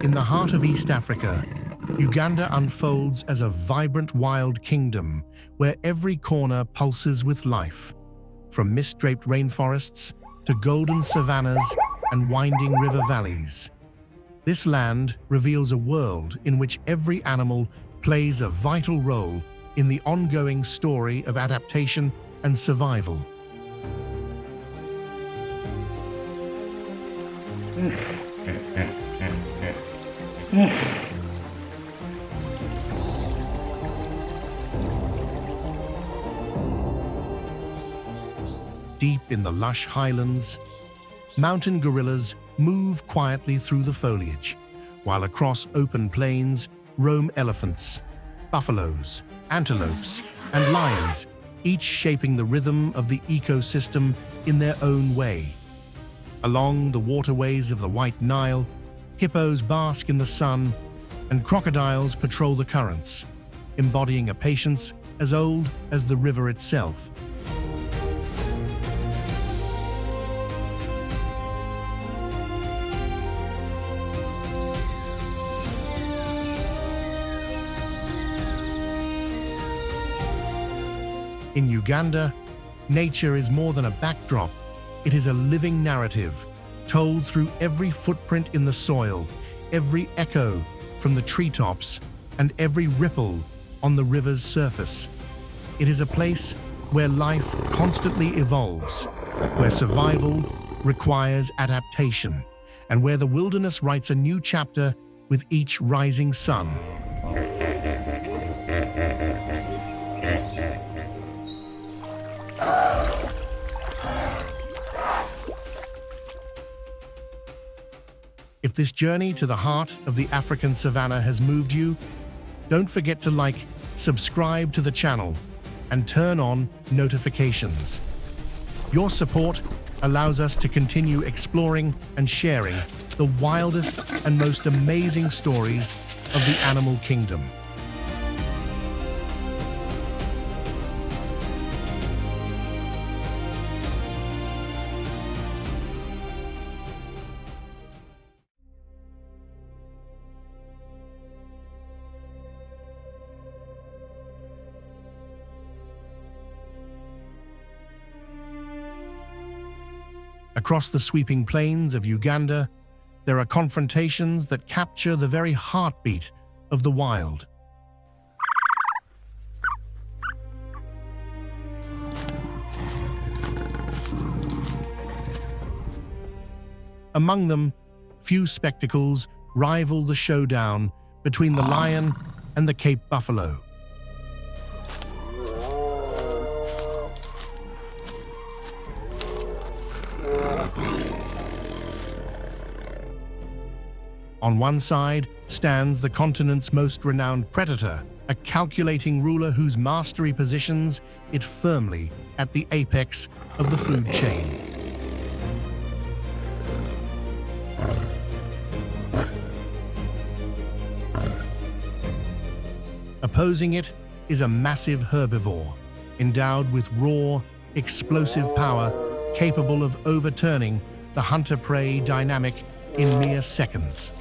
In the heart of East Africa, Uganda unfolds as a vibrant wild kingdom where every corner pulses with life, from mist-draped rainforests to golden savannas and winding river valleys. This land reveals a world in which every animal plays a vital role in the ongoing story of adaptation and survival. Deep in the lush highlands, mountain gorillas move quietly through the foliage, while across open plains roam elephants, buffaloes, antelopes, and lions, each shaping the rhythm of the ecosystem in their own way. Along the waterways of the White Nile, hippos bask in the sun, and crocodiles patrol the currents, embodying a patience as old as the river itself. In Uganda, nature is more than a backdrop. It is a living narrative, told through every footprint in the soil, every echo from the treetops, and every ripple on the river's surface. It is a place where life constantly evolves, where survival requires adaptation, and where the wilderness writes a new chapter with each rising sun. If this journey to the heart of the African savanna has moved you, don't forget to like, subscribe to the channel, and turn on notifications. Your support allows us to continue exploring and sharing the wildest and most amazing stories of the animal kingdom. Across the sweeping plains of Uganda, there are confrontations that capture the very heartbeat of the wild. Among them, few spectacles rival the showdown between the lion and the Cape buffalo. On one side stands the continent's most renowned predator, a calculating ruler whose mastery positions it firmly at the apex of the food chain. Opposing it is a massive herbivore, endowed with raw, explosive power capable of overturning the hunter-prey dynamic in mere seconds.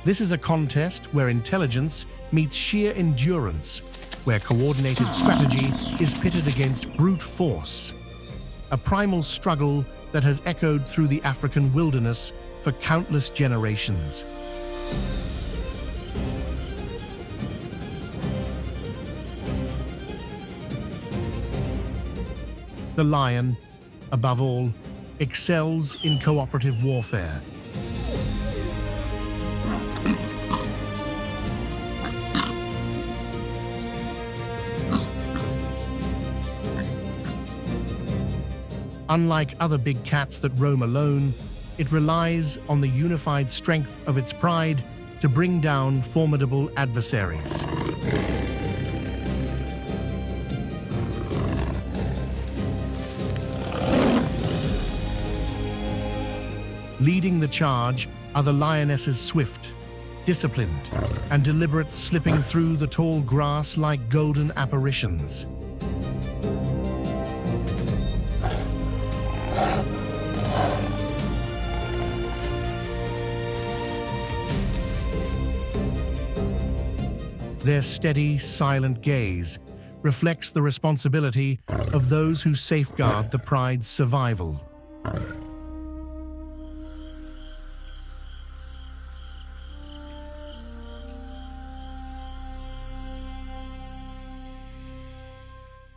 This is a contest where intelligence meets sheer endurance, where coordinated strategy is pitted against brute force. A primal struggle that has echoed through the African wilderness for countless generations. The lion, above all, excels in cooperative warfare. Unlike other big cats that roam alone, it relies on the unified strength of its pride to bring down formidable adversaries. Leading the charge are the lioness's swift, disciplined, and deliberate slipping through the tall grass like golden apparitions. Their steady, silent gaze reflects the responsibility of those who safeguard the pride's survival.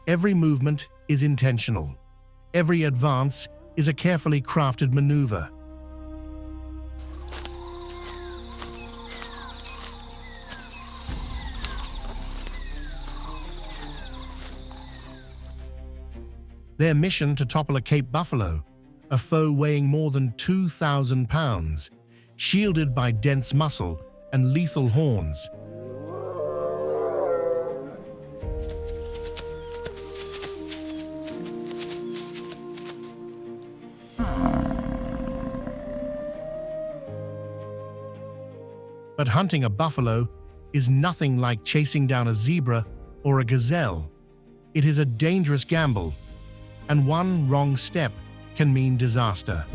Every movement is intentional. Every advance is a carefully crafted maneuver. Their mission to topple a Cape buffalo, a foe weighing more than 2,000 pounds, shielded by dense muscle and lethal horns. But hunting a buffalo is nothing like chasing down a zebra or a gazelle. It is a dangerous gamble, and one wrong step can mean disaster.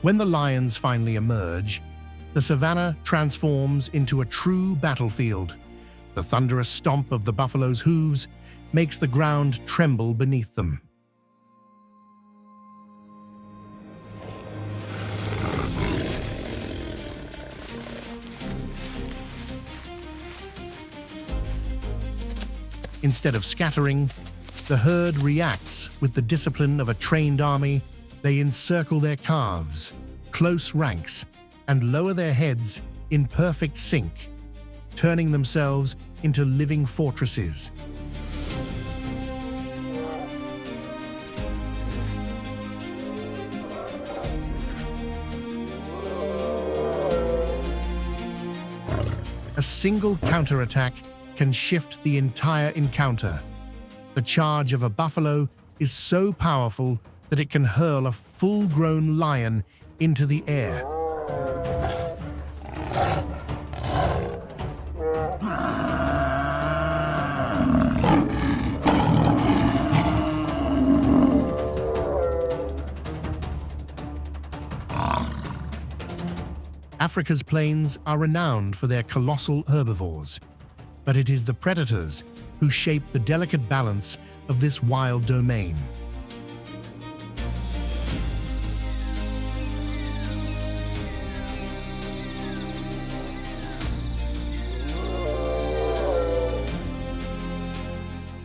When the lions finally emerge, the savannah transforms into a true battlefield. The thunderous stomp of the buffalo's hooves makes the ground tremble beneath them. Instead of scattering, the herd reacts with the discipline of a trained army. They encircle their calves, close ranks, and lower their heads in perfect sync, turning themselves into living fortresses. A single counterattack can shift the entire encounter. The charge of a buffalo is so powerful that it can hurl a full-grown lion into the air. Africa's plains are renowned for their colossal herbivores, but it is the predators who shape the delicate balance of this wild domain.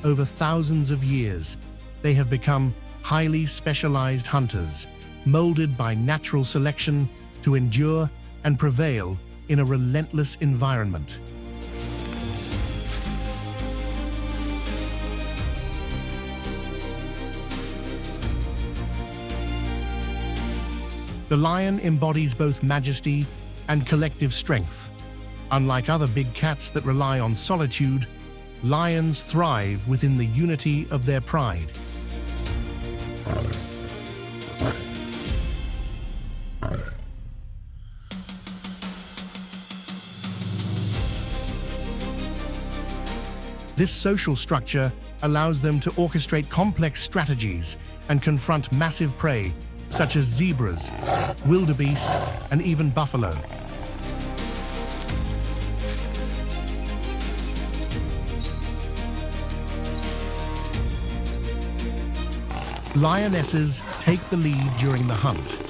Over thousands of years, they have become highly specialized hunters, molded by natural selection to endure and prevail in a relentless environment. The lion embodies both majesty and collective strength. Unlike other big cats that rely on solitude, lions thrive within the unity of their pride. This social structure allows them to orchestrate complex strategies and confront massive prey such as zebras, wildebeest, and even buffalo. Lionesses take the lead during the hunt.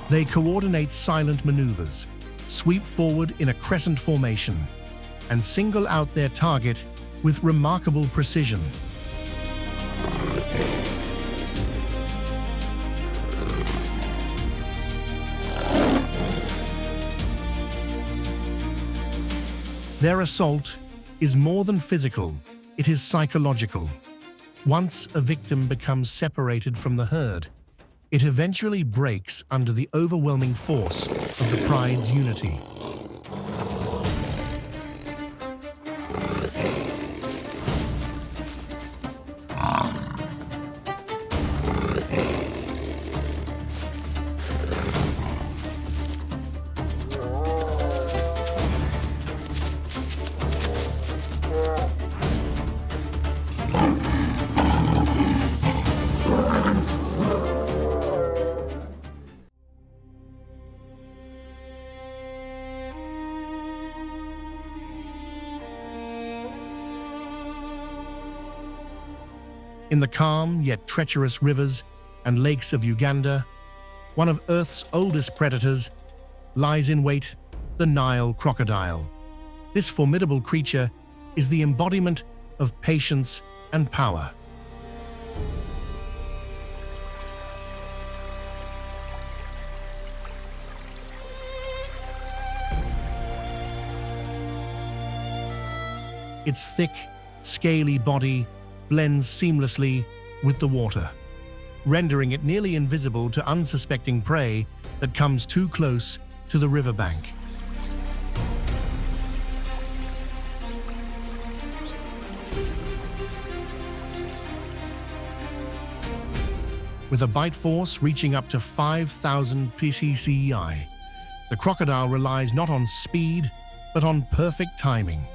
They coordinate silent maneuvers, sweep forward in a crescent formation, and single out their target with remarkable precision. Their assault is more than physical, it is psychological. Once a victim becomes separated from the herd, it eventually breaks under the overwhelming force of the pride's unity. In the calm yet treacherous rivers and lakes of Uganda, one of Earth's oldest predators lies in wait, the Nile crocodile. This formidable creature is the embodiment of patience and power. Its thick, scaly body blends seamlessly with the water, rendering it nearly invisible to unsuspecting prey that comes too close to the riverbank. With a bite force reaching up to 5,000 psi, the crocodile relies not on speed, but on perfect timing.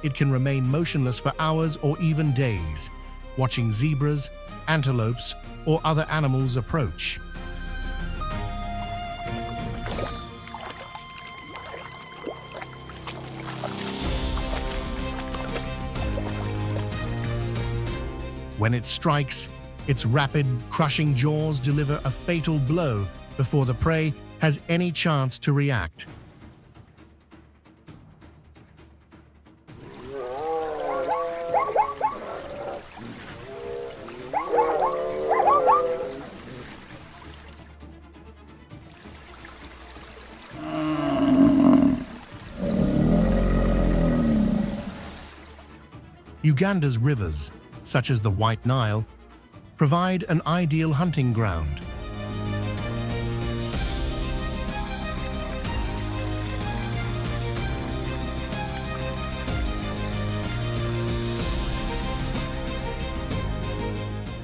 It can remain motionless for hours or even days, watching zebras, antelopes, or other animals approach. When it strikes, its rapid, crushing jaws deliver a fatal blow before the prey has any chance to react. Uganda's rivers, such as the White Nile, provide an ideal hunting ground.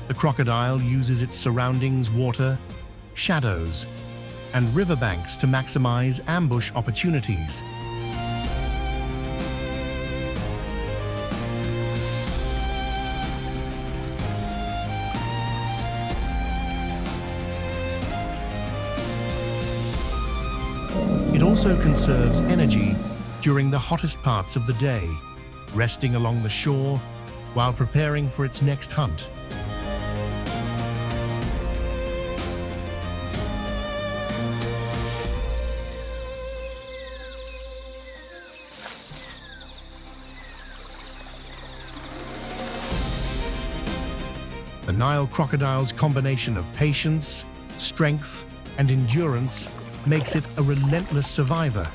The crocodile uses its surroundings, water, shadows, and riverbanks to maximize ambush opportunities. It also conserves energy during the hottest parts of the day, resting along the shore while preparing for its next hunt. The Nile crocodile's combination of patience, strength, and endurance makes it a relentless survivor,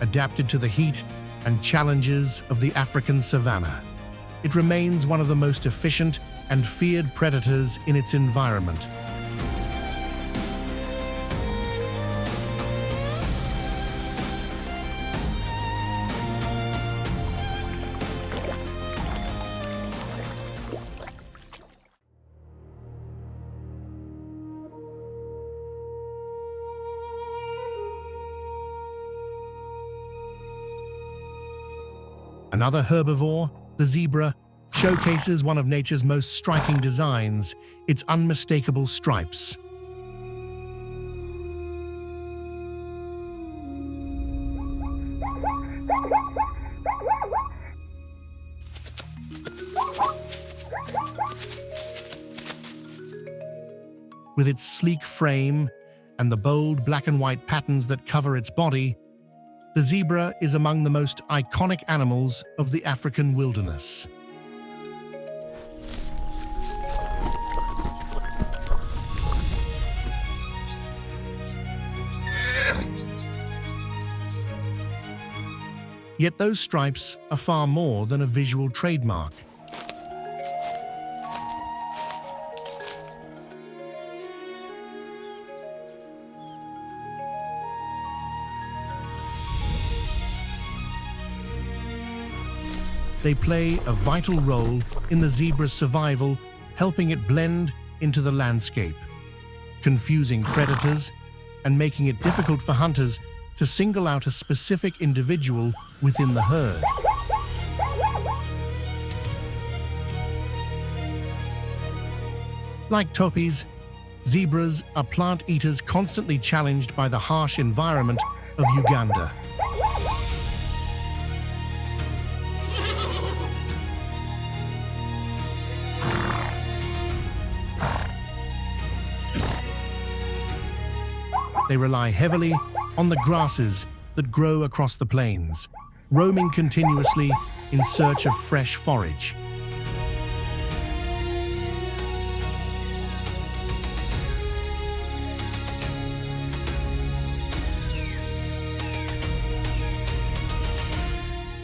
adapted to the heat and challenges of the African savanna. It remains one of the most efficient and feared predators in its environment. Another herbivore, the zebra, showcases one of nature's most striking designs, its unmistakable stripes. With its sleek frame and the bold black and white patterns that cover its body, the zebra is among the most iconic animals of the African wilderness. Yet those stripes are far more than a visual trademark. They play a vital role in the zebra's survival, helping it blend into the landscape, confusing predators and making it difficult for hunters to single out a specific individual within the herd. Like topis, zebras are plant eaters constantly challenged by the harsh environment of Uganda. They rely heavily on the grasses that grow across the plains, roaming continuously in search of fresh forage.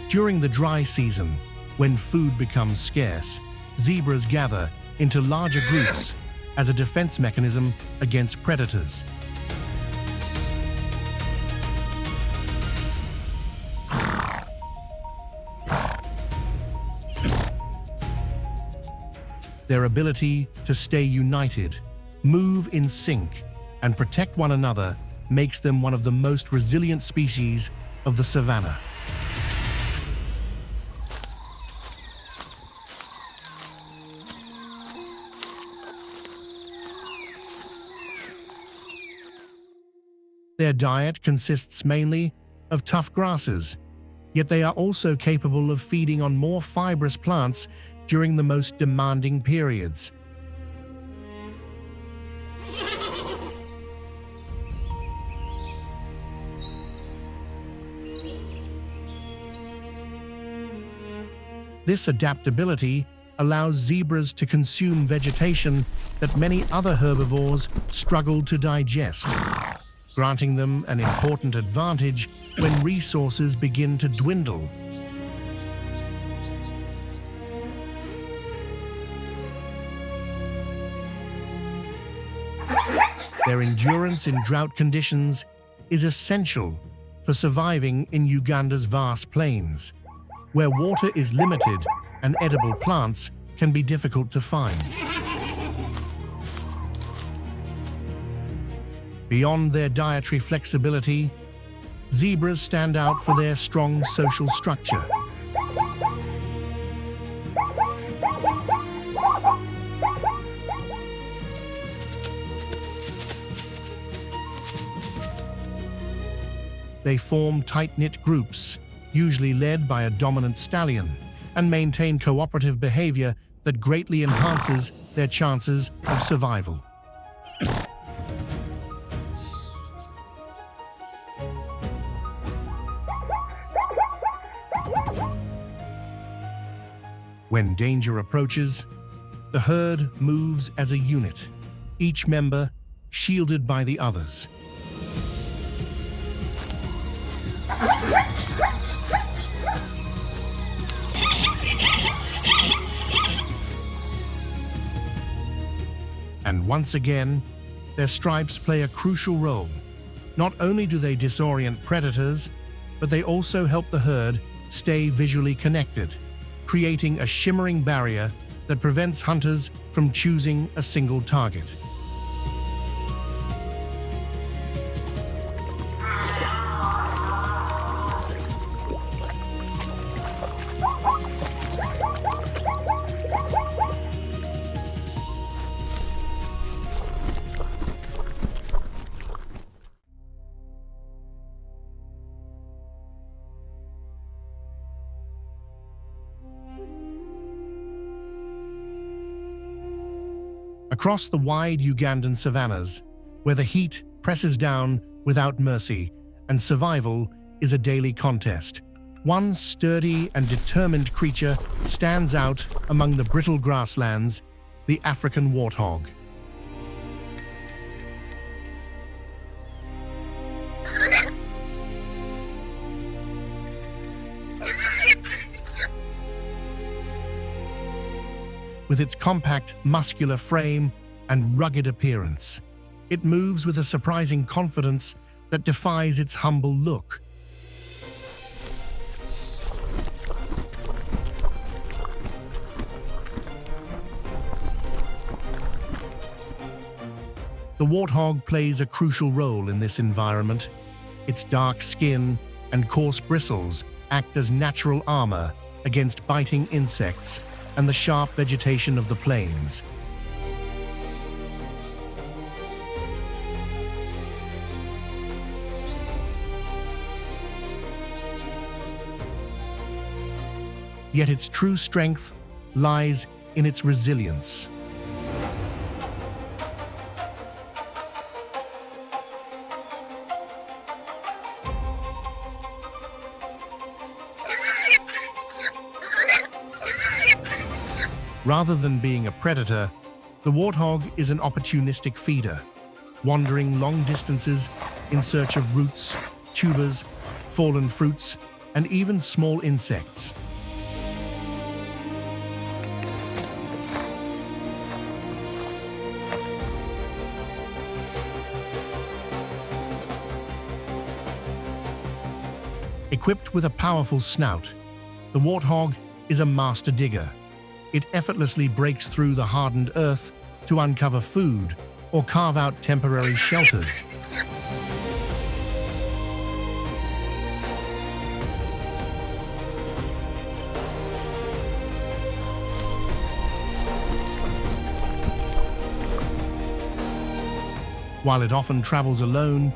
During the dry season, when food becomes scarce, zebras gather into larger groups as a defense mechanism against predators. Their ability to stay united, move in sync, and protect one another makes them one of the most resilient species of the savanna. Their diet consists mainly of tough grasses, yet they are also capable of feeding on more fibrous plants during the most demanding periods. This adaptability allows zebras to consume vegetation that many other herbivores struggle to digest, granting them an important advantage when resources begin to dwindle. Their endurance in drought conditions is essential for surviving in Uganda's vast plains, where water is limited and edible plants can be difficult to find. Beyond their dietary flexibility, zebras stand out for their strong social structure. They form tight-knit groups, usually led by a dominant stallion, and maintain cooperative behavior that greatly enhances their chances of survival. When danger approaches, the herd moves as a unit, each member shielded by the others. And once again, their stripes play a crucial role. Not only do they disorient predators, but they also help the herd stay visually connected, creating a shimmering barrier that prevents hunters from choosing a single target. Across the wide Ugandan savannas, where the heat presses down without mercy and survival is a daily contest, one sturdy and determined creature stands out among the brittle grasslands: the African warthog. With its compact, muscular frame and rugged appearance, it moves with a surprising confidence that defies its humble look. The warthog plays a crucial role in this environment. Its dark skin and coarse bristles act as natural armor against biting insects and the sharp vegetation of the plains. Yet its true strength lies in its resilience. Rather than being a predator, the warthog is an opportunistic feeder, wandering long distances in search of roots, tubers, fallen fruits, and even small insects. Equipped with a powerful snout, the warthog is a master digger. It effortlessly breaks through the hardened earth to uncover food or carve out temporary shelters. While it often travels alone,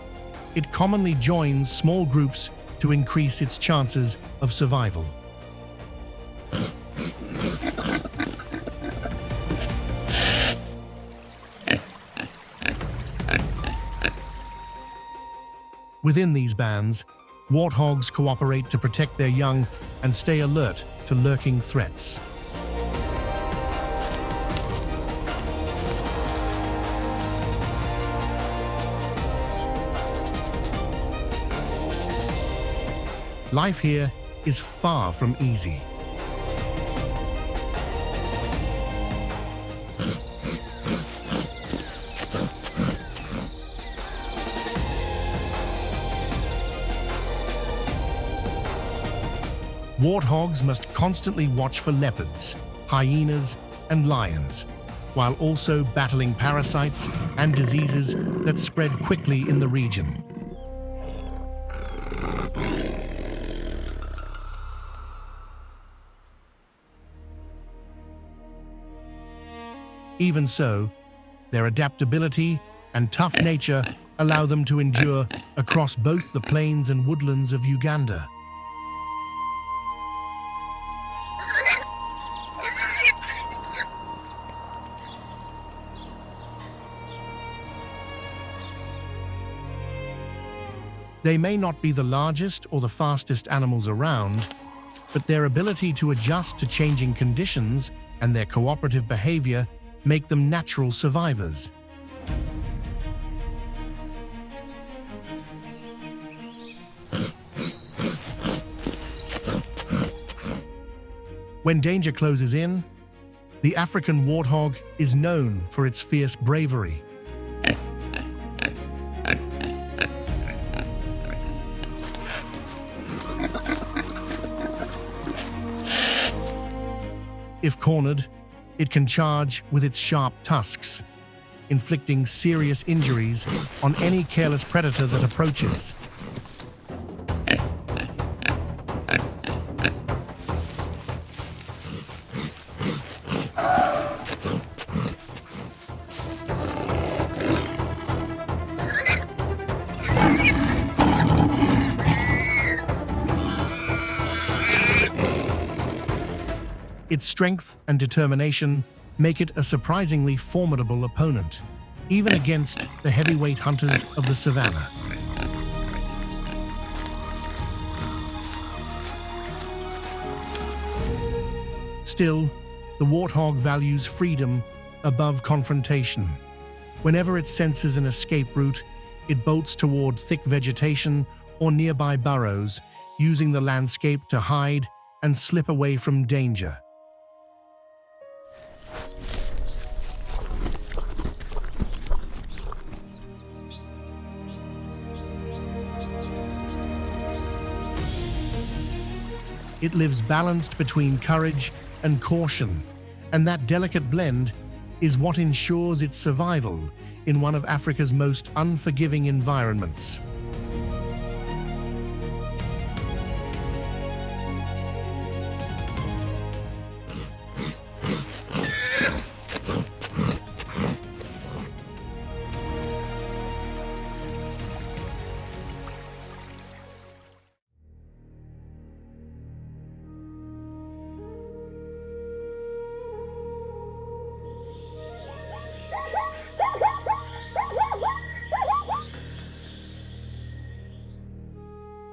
it commonly joins small groups to increase its chances of survival. Within these bands, warthogs cooperate to protect their young and stay alert to lurking threats. Life here is far from easy. Warthogs must constantly watch for leopards, hyenas, and lions, while also battling parasites and diseases that spread quickly in the region. Even so, their adaptability and tough nature allow them to endure across both the plains and woodlands of Uganda. They may not be the largest or the fastest animals around, but their ability to adjust to changing conditions and their cooperative behavior make them natural survivors. When danger closes in, the African warthog is known for its fierce bravery. If cornered, it can charge with its sharp tusks, inflicting serious injuries on any careless predator that approaches. Its strength and determination make it a surprisingly formidable opponent, even against the heavyweight hunters of the savannah. Still, the warthog values freedom above confrontation. Whenever it senses an escape route, it bolts toward thick vegetation or nearby burrows, using the landscape to hide and slip away from danger. It lives balanced between courage and caution, and that delicate blend is what ensures its survival in one of Africa's most unforgiving environments.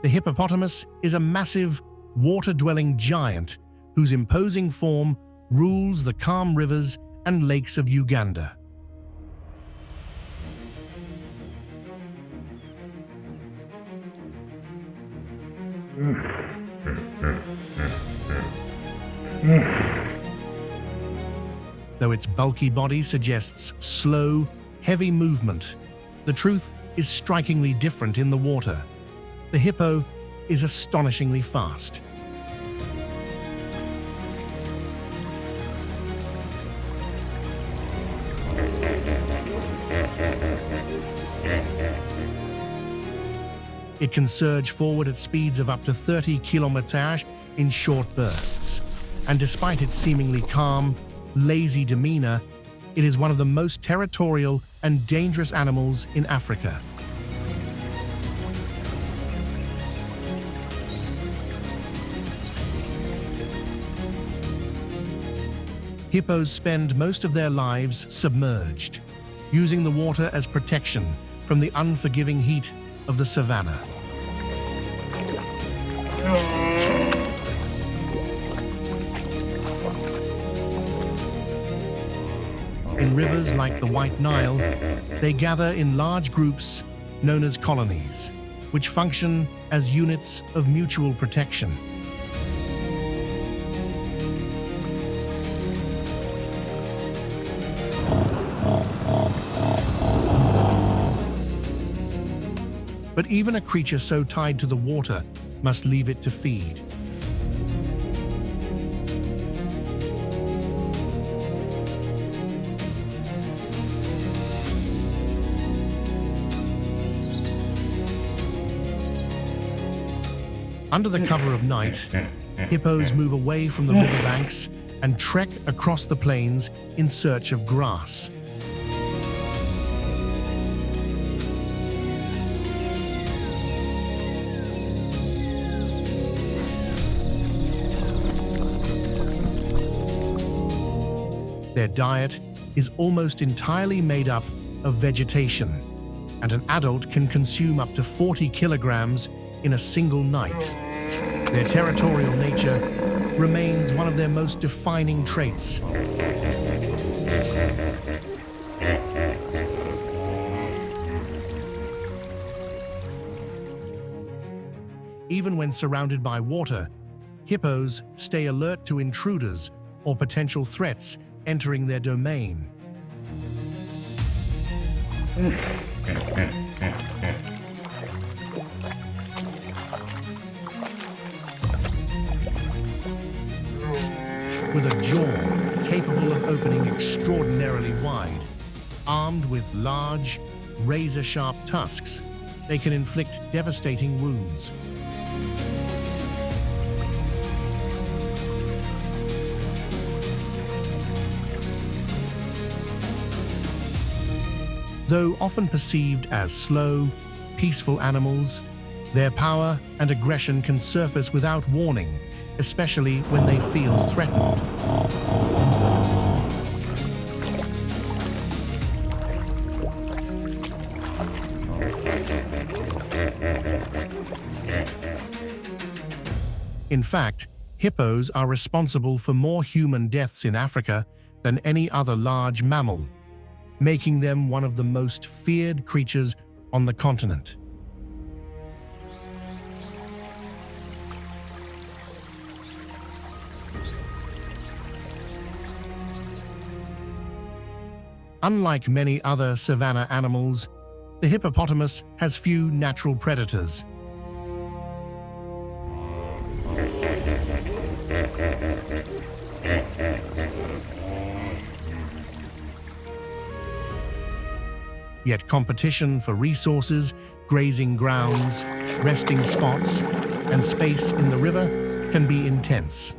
The hippopotamus is a massive, water-dwelling giant whose imposing form rules the calm rivers and lakes of Uganda. Though its bulky body suggests slow, heavy movement, the truth is strikingly different in the water. The hippo is astonishingly fast. It can surge forward at speeds of up to 30 km/h in short bursts. And despite its seemingly calm, lazy demeanor, it is one of the most territorial and dangerous animals in Africa. Hippos spend most of their lives submerged, using the water as protection from the unforgiving heat of the savannah. In rivers like the White Nile, they gather in large groups known as colonies, which function as units of mutual protection. But even a creature so tied to the water must leave it to feed. Under the cover of night, hippos move away from the riverbanks and trek across the plains in search of grass. Their diet is almost entirely made up of vegetation, and an adult can consume up to 40 kilograms in a single night. Their territorial nature remains one of their most defining traits. Even when surrounded by water, hippos stay alert to intruders or potential threats entering their domain. With a jaw capable of opening extraordinarily wide, armed with large, razor-sharp tusks, they can inflict devastating wounds. Though often perceived as slow, peaceful animals, their power and aggression can surface without warning, especially when they feel threatened. In fact, hippos are responsible for more human deaths in Africa than any other large mammal, making them one of the most feared creatures on the continent. Unlike many other savanna animals, the hippopotamus has few natural predators. Yet competition for resources, grazing grounds, resting spots, and space in the river can be intense.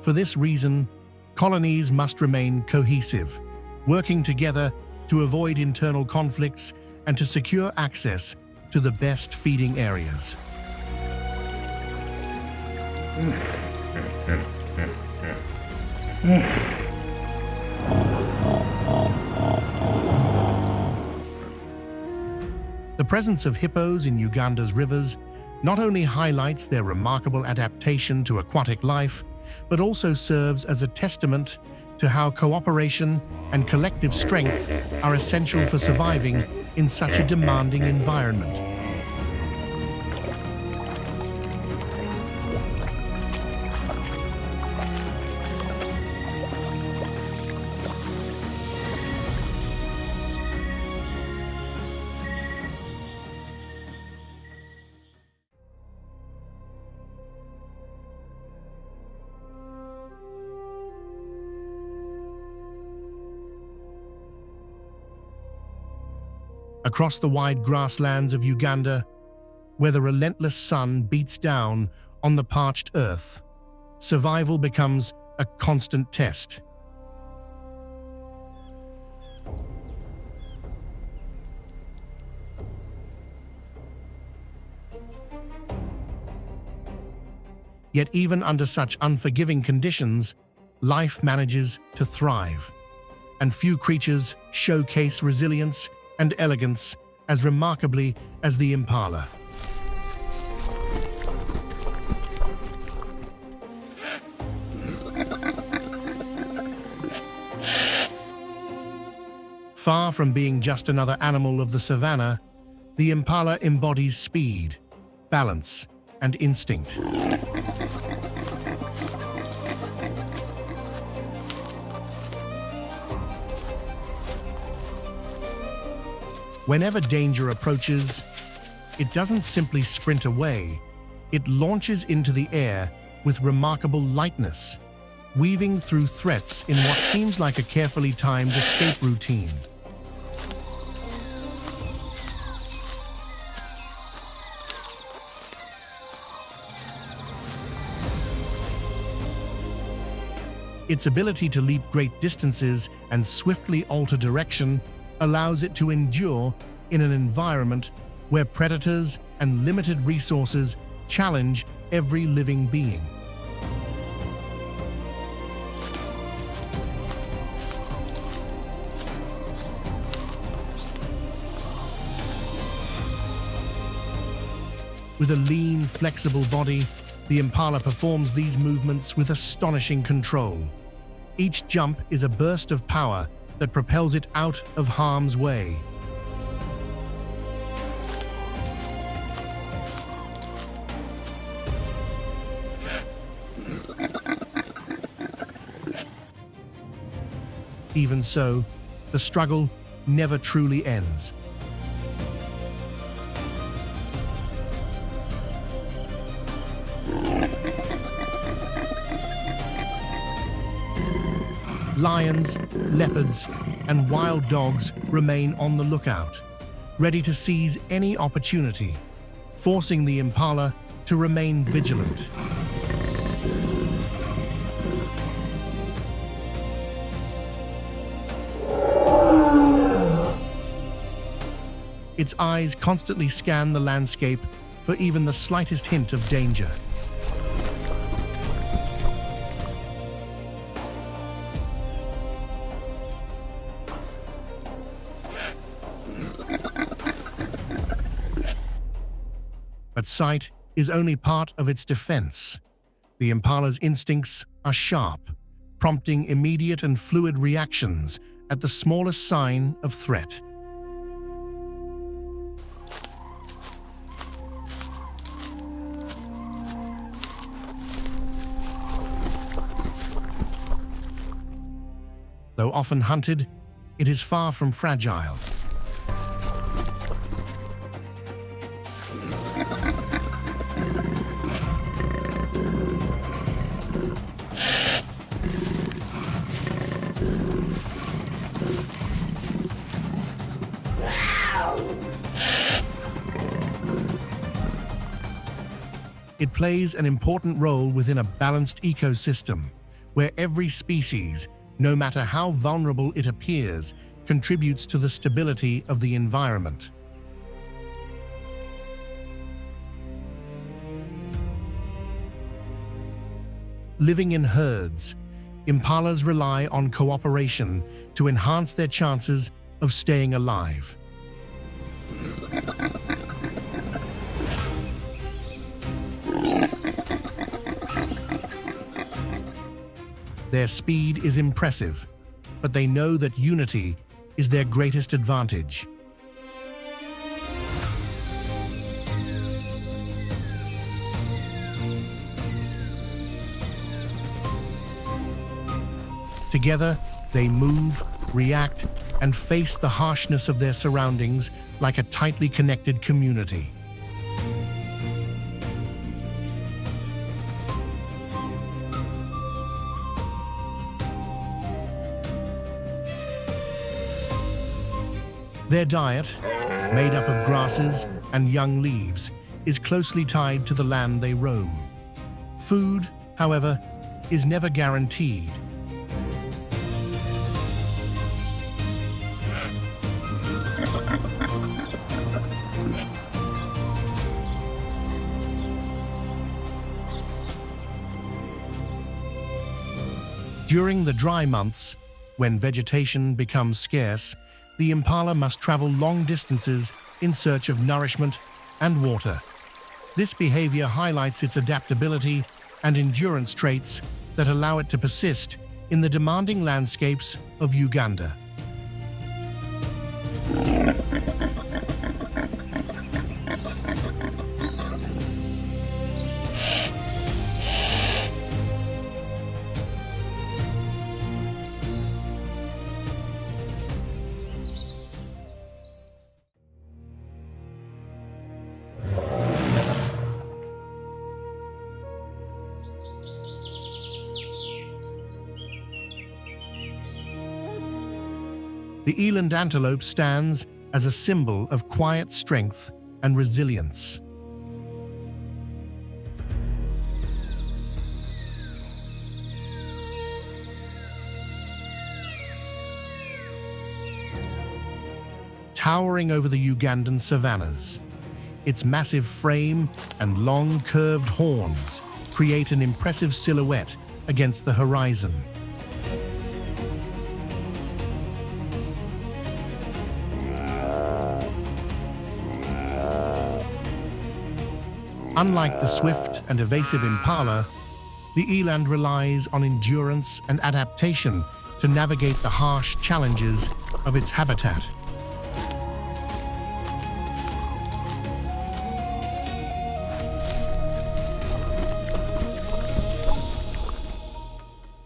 For this reason, colonies must remain cohesive, working together to avoid internal conflicts and to secure access to the best feeding areas. presence of hippos in Uganda's rivers not only highlights their remarkable adaptation to aquatic life, but also serves as a testament to how cooperation and collective strength are essential for surviving in such a demanding environment. Across the wide grasslands of Uganda, where the relentless sun beats down on the parched earth, survival becomes a constant test. Yet even under such unforgiving conditions, life manages to thrive, and few creatures showcase resilience and elegance as remarkably as the impala. Far from being just another animal of the savannah, the impala embodies speed, balance, and instinct. Whenever danger approaches, it doesn't simply sprint away, it launches into the air with remarkable lightness, weaving through threats in what seems like a carefully timed escape routine. Its ability to leap great distances and swiftly alter direction allows it to endure in an environment where predators and limited resources challenge every living being. With a lean, flexible body, the impala performs these movements with astonishing control. Each jump is a burst of power that propels it out of harm's way. Even so, the struggle never truly ends. Lions, leopards, and wild dogs remain on the lookout, ready to seize any opportunity, forcing the impala to remain vigilant. Its eyes constantly scan the landscape for even the slightest hint of danger. But sight is only part of its defense. The impala's instincts are sharp, prompting immediate and fluid reactions at the smallest sign of threat. Though often hunted, it is far from fragile. It plays an important role within a balanced ecosystem, where every species, no matter how vulnerable it appears, contributes to the stability of the environment. Living in herds, impalas rely on cooperation to enhance their chances of staying alive. Their speed is impressive, but they know that unity is their greatest advantage. Together, they move, react, and face the harshness of their surroundings like a tightly connected community. Their diet, made up of grasses and young leaves, is closely tied to the land they roam. Food, however, is never guaranteed. During the dry months, when vegetation becomes scarce, the impala must travel long distances in search of nourishment and water. This behavior highlights its adaptability and endurance traits that allow it to persist in the demanding landscapes of Uganda. The eland antelope stands as a symbol of quiet strength and resilience. Towering over the Ugandan savannas, its massive frame and long curved horns create an impressive silhouette against the horizon. Unlike the swift and evasive impala, the eland relies on endurance and adaptation to navigate the harsh challenges of its habitat.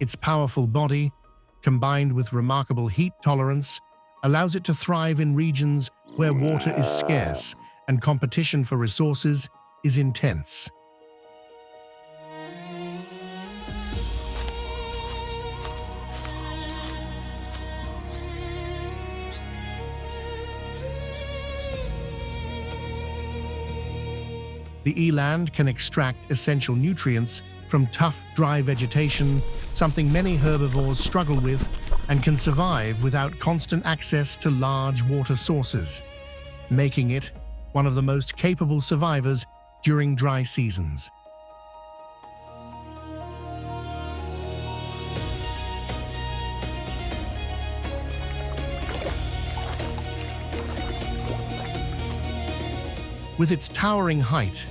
Its powerful body, combined with remarkable heat tolerance, allows it to thrive in regions where water is scarce and competition for resources is intense. The eland can extract essential nutrients from tough, dry vegetation, something many herbivores struggle with, and can survive without constant access to large water sources, making it one of the most capable survivors during dry seasons. With its towering height,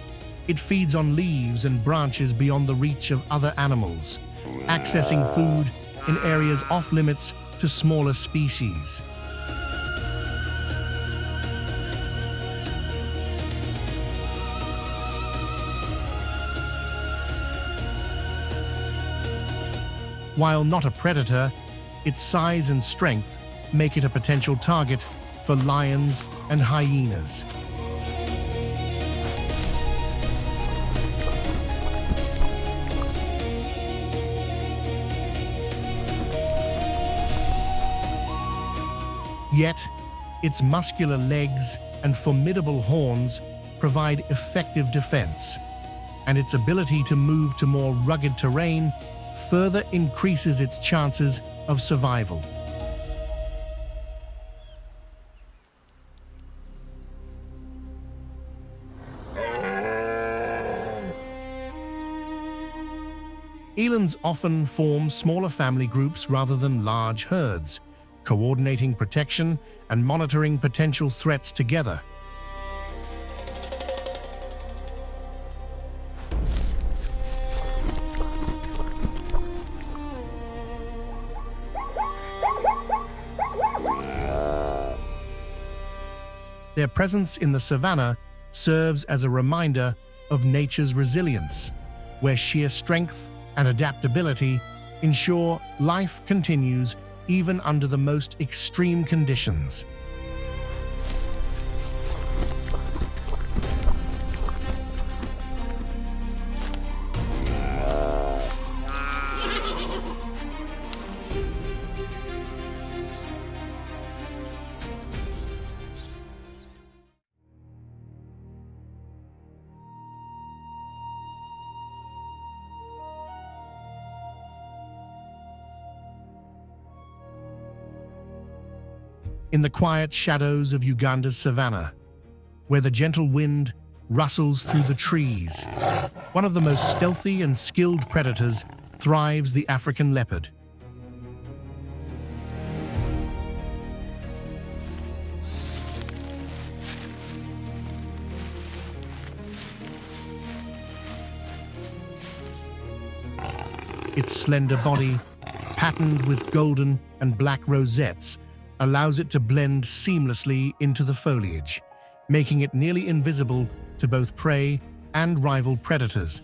it feeds on leaves and branches beyond the reach of other animals, accessing food in areas off-limits to smaller species. While not a predator, its size and strength make it a potential target for lions and hyenas. Yet, its muscular legs and formidable horns provide effective defense, and its ability to move to more rugged terrain further increases its chances of survival. Elands often form smaller family groups rather than large herds, coordinating protection and monitoring potential threats together. Their presence in the savanna serves as a reminder of nature's resilience, where sheer strength and adaptability ensure life continues even under the most extreme conditions. In the quiet shadows of Uganda's savanna, where the gentle wind rustles through the trees, one of the most stealthy and skilled predators thrives: the African leopard. Its slender body, patterned with golden and black rosettes, allows it to blend seamlessly into the foliage, making it nearly invisible to both prey and rival predators.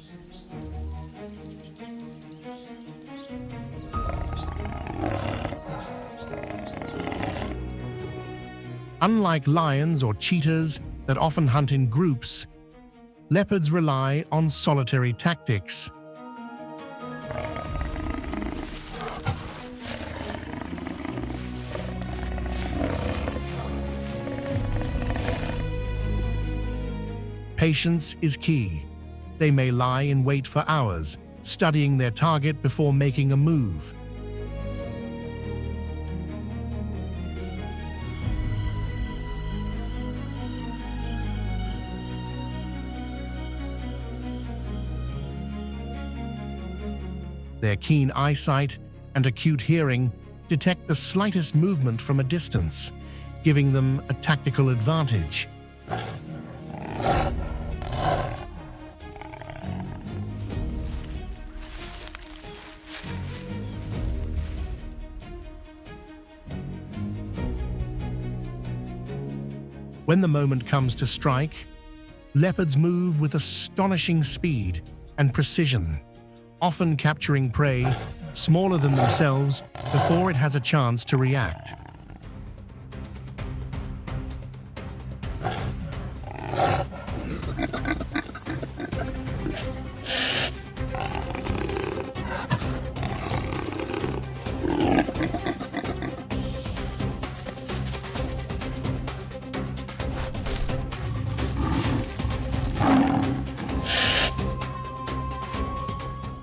Unlike lions or cheetahs that often hunt in groups, leopards rely on solitary tactics. Patience is key. They may lie in wait for hours, studying their target before making a move. Their keen eyesight and acute hearing detect the slightest movement from a distance, giving them a tactical advantage. When the moment comes to strike, leopards move with astonishing speed and precision, often capturing prey smaller than themselves before it has a chance to react.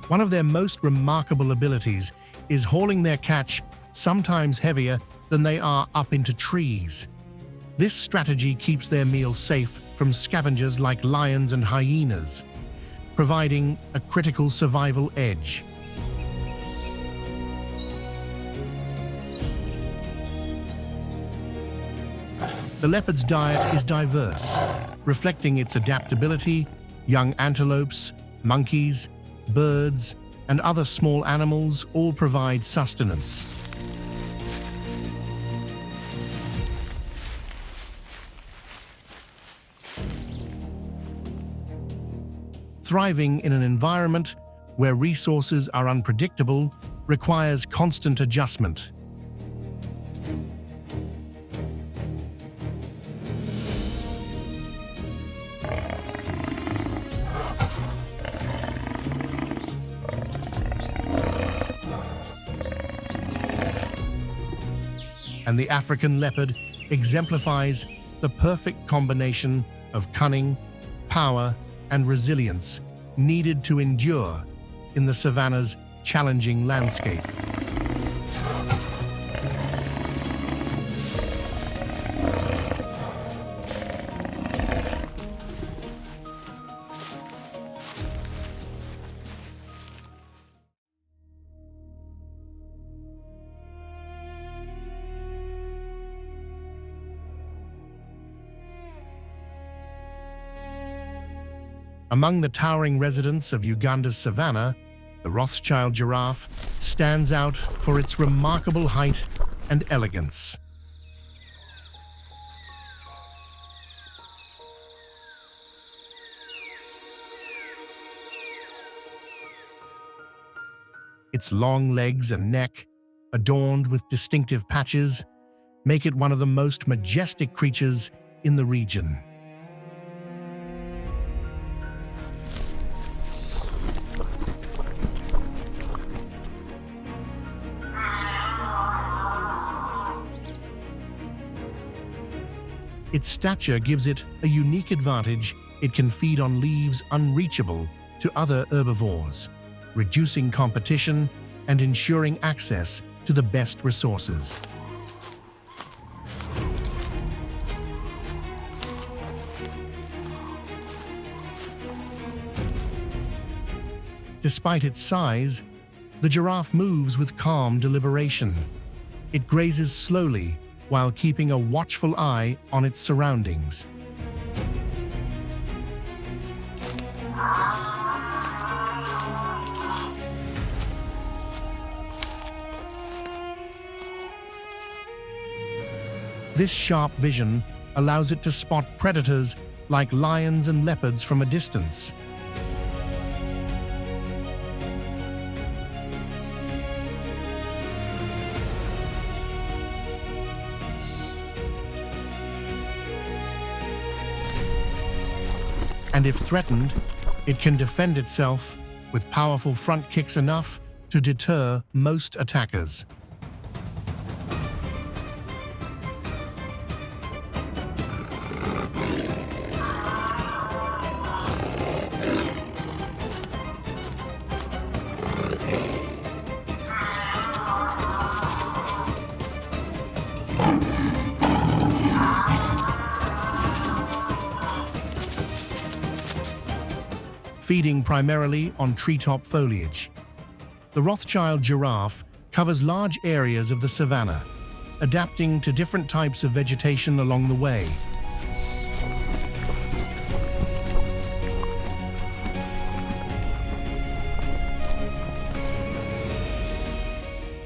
One of their most remarkable abilities is hauling their catch, sometimes heavier than they are, up into trees. This strategy keeps their meal safe from scavengers like lions and hyenas, providing a critical survival edge. The leopard's diet is diverse, reflecting its adaptability. Young antelopes, monkeys, birds, and other small animals all provide sustenance. Thriving in an environment where resources are unpredictable requires constant adjustment. And the African leopard exemplifies the perfect combination of cunning, power, and resilience needed to endure in the savanna's challenging landscape. Among the towering residents of Uganda's savanna, the Rothschild giraffe stands out for its remarkable height and elegance. Its long legs and neck, adorned with distinctive patches, make it one of the most majestic creatures in the region. Its stature gives it a unique advantage. It can feed on leaves unreachable to other herbivores, reducing competition and ensuring access to the best resources. Despite its size, the giraffe moves with calm deliberation. It grazes slowly while keeping a watchful eye on its surroundings. This sharp vision allows it to spot predators like lions and leopards from a distance. And if threatened, it can defend itself with powerful front kicks enough to deter most attackers. Feeding primarily on treetop foliage, the Rothschild giraffe covers large areas of the savanna, adapting to different types of vegetation along the way.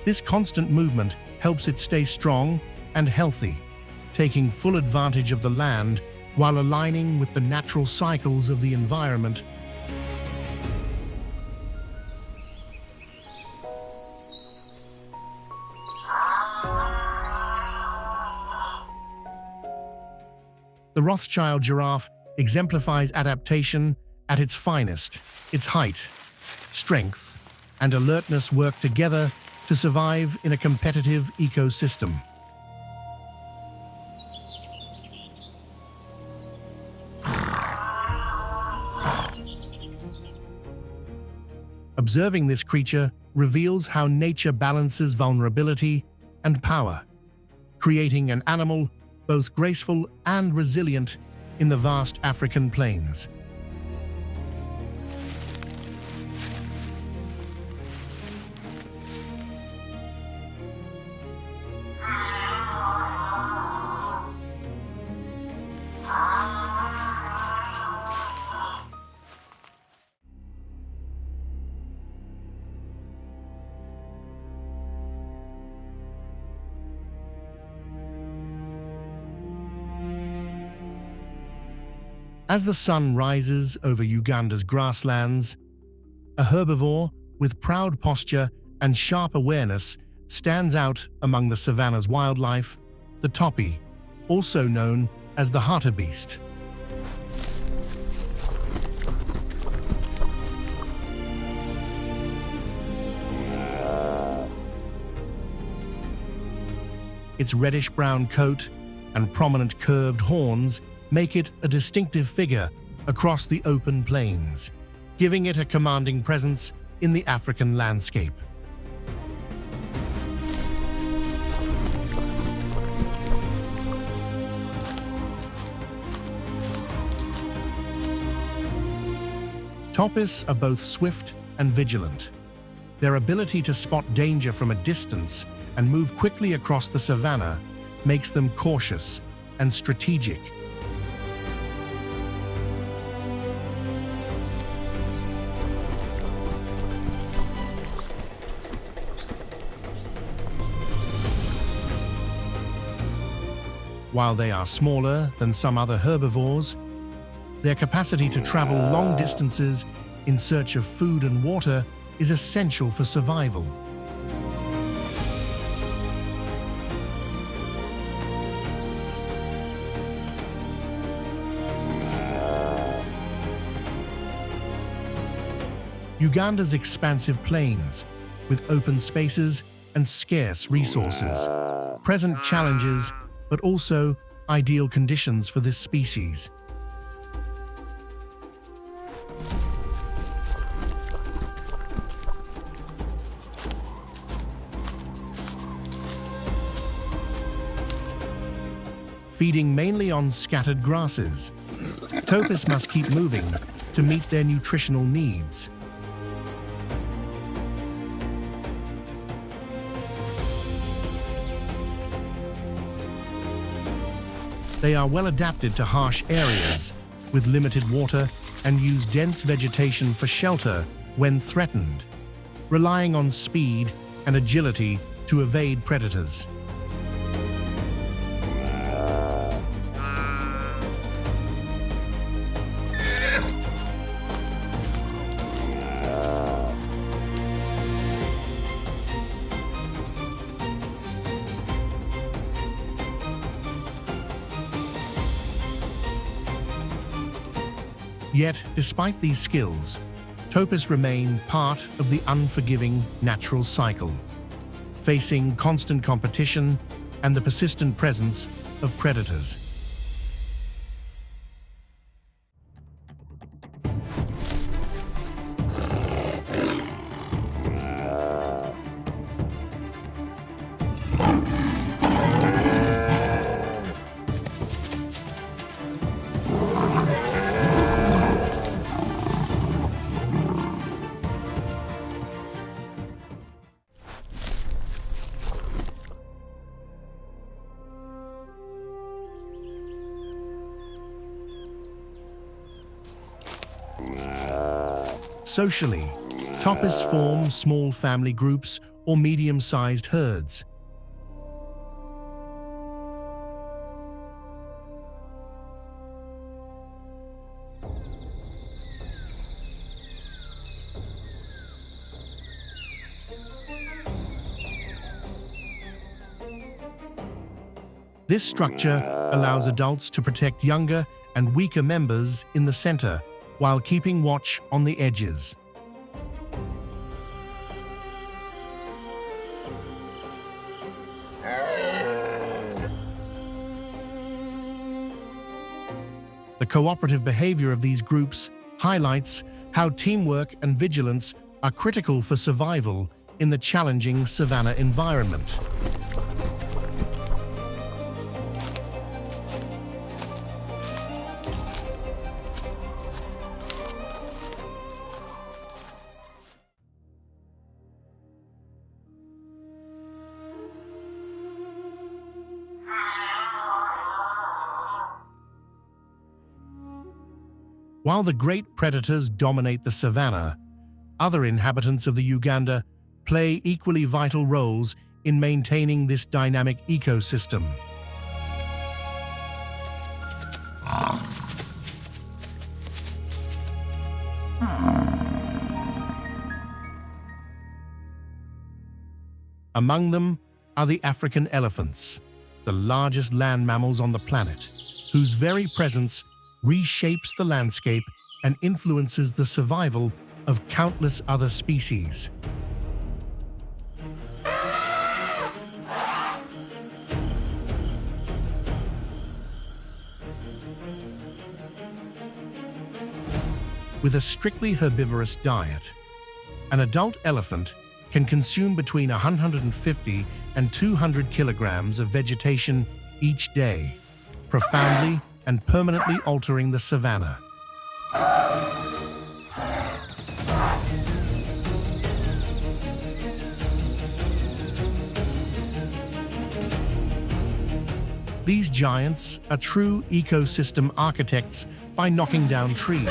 This constant movement helps it stay strong and healthy, taking full advantage of the land while aligning with the natural cycles of the environment. The Rothschild giraffe exemplifies adaptation at its finest. Its height, strength, and alertness work together to survive in a competitive ecosystem. Observing this creature reveals how nature balances vulnerability and power, creating an animal both graceful and resilient in the vast African plains. As the sun rises over Uganda's grasslands, a herbivore with proud posture and sharp awareness stands out among the savanna's wildlife, the topi, also known as the Savageest. Its reddish-brown coat and prominent curved horns make it a distinctive figure across the open plains, giving it a commanding presence in the African landscape. Topis are both swift and vigilant. Their ability to spot danger from a distance and move quickly across the savanna makes them cautious and strategic. While they are smaller than some other herbivores, their capacity to travel long distances in search of food and water is essential for survival. Uganda's expansive plains, with open spaces and scarce resources, present challenges, but also ideal conditions for this species. Feeding mainly on scattered grasses, topis must keep moving to meet their nutritional needs. They are well adapted to harsh areas with limited water and use dense vegetation for shelter when threatened, relying on speed and agility to evade predators. Yet, despite these skills, topis remain part of the unforgiving natural cycle, facing constant competition and the persistent presence of predators. Socially, topis form small family groups or medium-sized herds. This structure allows adults to protect younger and weaker members in the center, while keeping watch on the edges. The cooperative behavior of these groups highlights how teamwork and vigilance are critical for survival in the challenging savanna environment. While the great predators dominate the savanna, other inhabitants of the Uganda play equally vital roles in maintaining this dynamic ecosystem. Among them are the African elephants, the largest land mammals on the planet, whose very presence reshapes the landscape and influences the survival of countless other species. With a strictly herbivorous diet, an adult elephant can consume between 150 and 200 kilograms of vegetation each day, profoundly and permanently altering the savanna. These giants are true ecosystem architects by knocking down trees.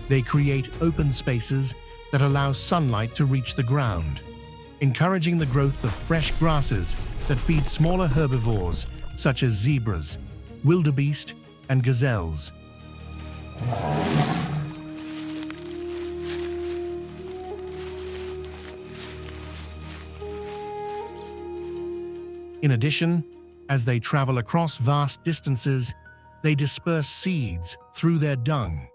They create open spaces that allow sunlight to reach the ground, encouraging the growth of fresh grasses that feed smaller herbivores such as zebras, wildebeest, and gazelles. In addition, as they travel across vast distances, they disperse seeds through their dung,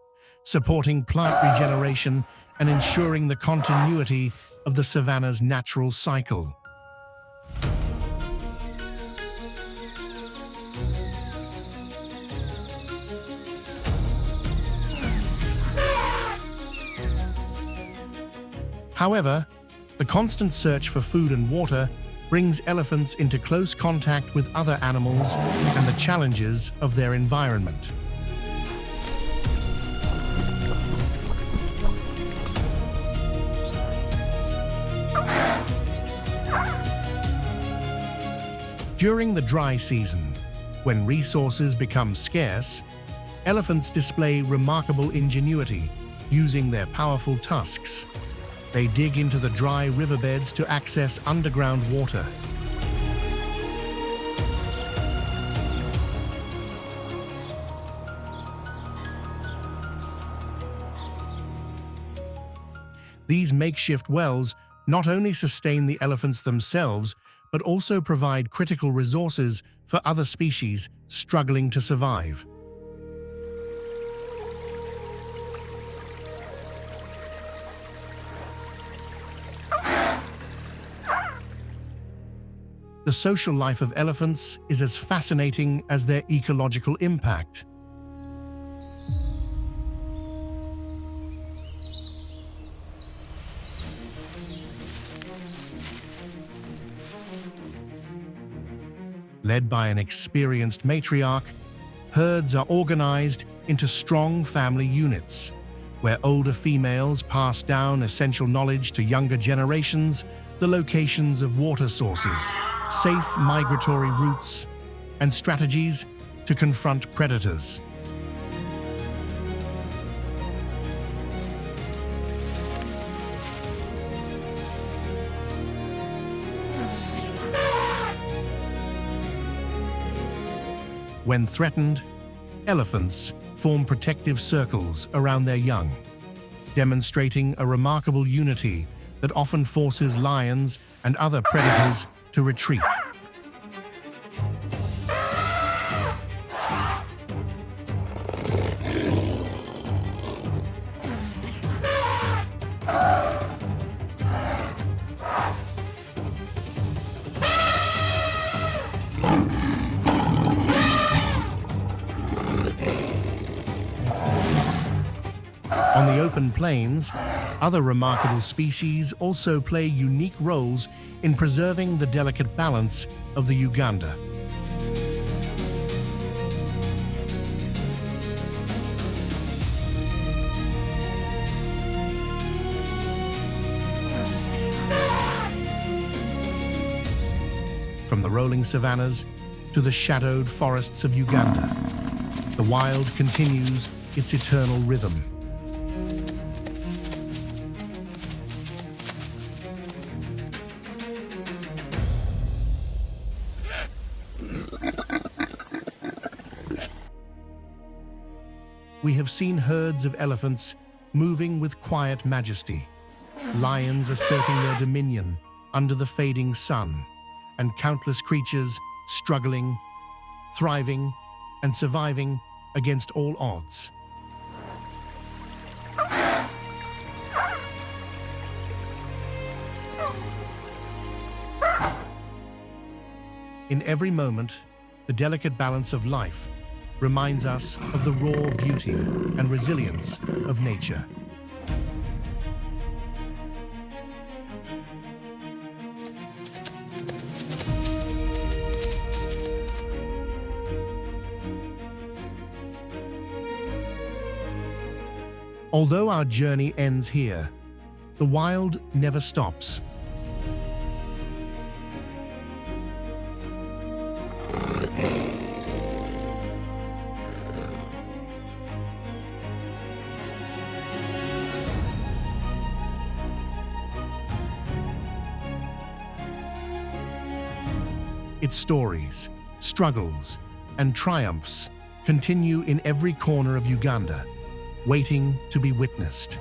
supporting plant regeneration and ensuring the continuity of the savanna's natural cycle. However, the constant search for food and water brings elephants into close contact with other animals and the challenges of their environment. During the dry season, when resources become scarce, elephants display remarkable ingenuity using their powerful tusks. They dig into the dry riverbeds to access underground water. These makeshift wells not only sustain the elephants themselves, but also provide critical resources for other species struggling to survive. The social life of elephants is as fascinating as their ecological impact. Led by an experienced matriarch, herds are organized into strong family units, where older females pass down essential knowledge to younger generations, the locations of water sources, safe migratory routes, and strategies to confront predators. When threatened, elephants form protective circles around their young, demonstrating a remarkable unity that often forces lions and other predators to retreat. On the open plains, other remarkable species also play unique roles in preserving the delicate balance of the Uganda. From the rolling savannas to the shadowed forests of Uganda, the wild continues its eternal rhythm. We have seen herds of elephants moving with quiet majesty, lions asserting their dominion under the fading sun, and countless creatures struggling, thriving, and surviving against all odds. In every moment, the delicate balance of life reminds us of the raw beauty and resilience of nature. Although our journey ends here, the wild never stops. Its stories, struggles, and triumphs continue in every corner of Uganda, waiting to be witnessed.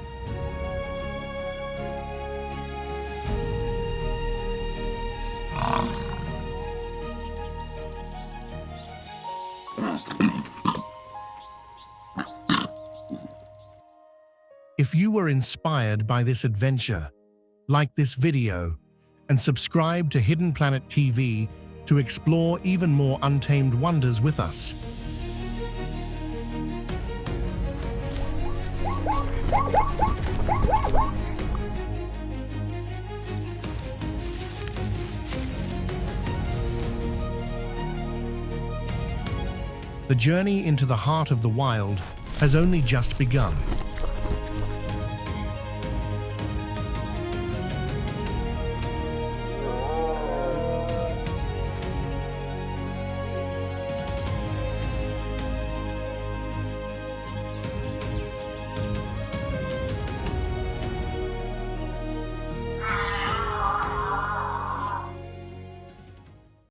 If you were inspired by this adventure, like this video and subscribe to Hidden Planet TV to explore even more untamed wonders with us. The journey into the heart of the wild has only just begun.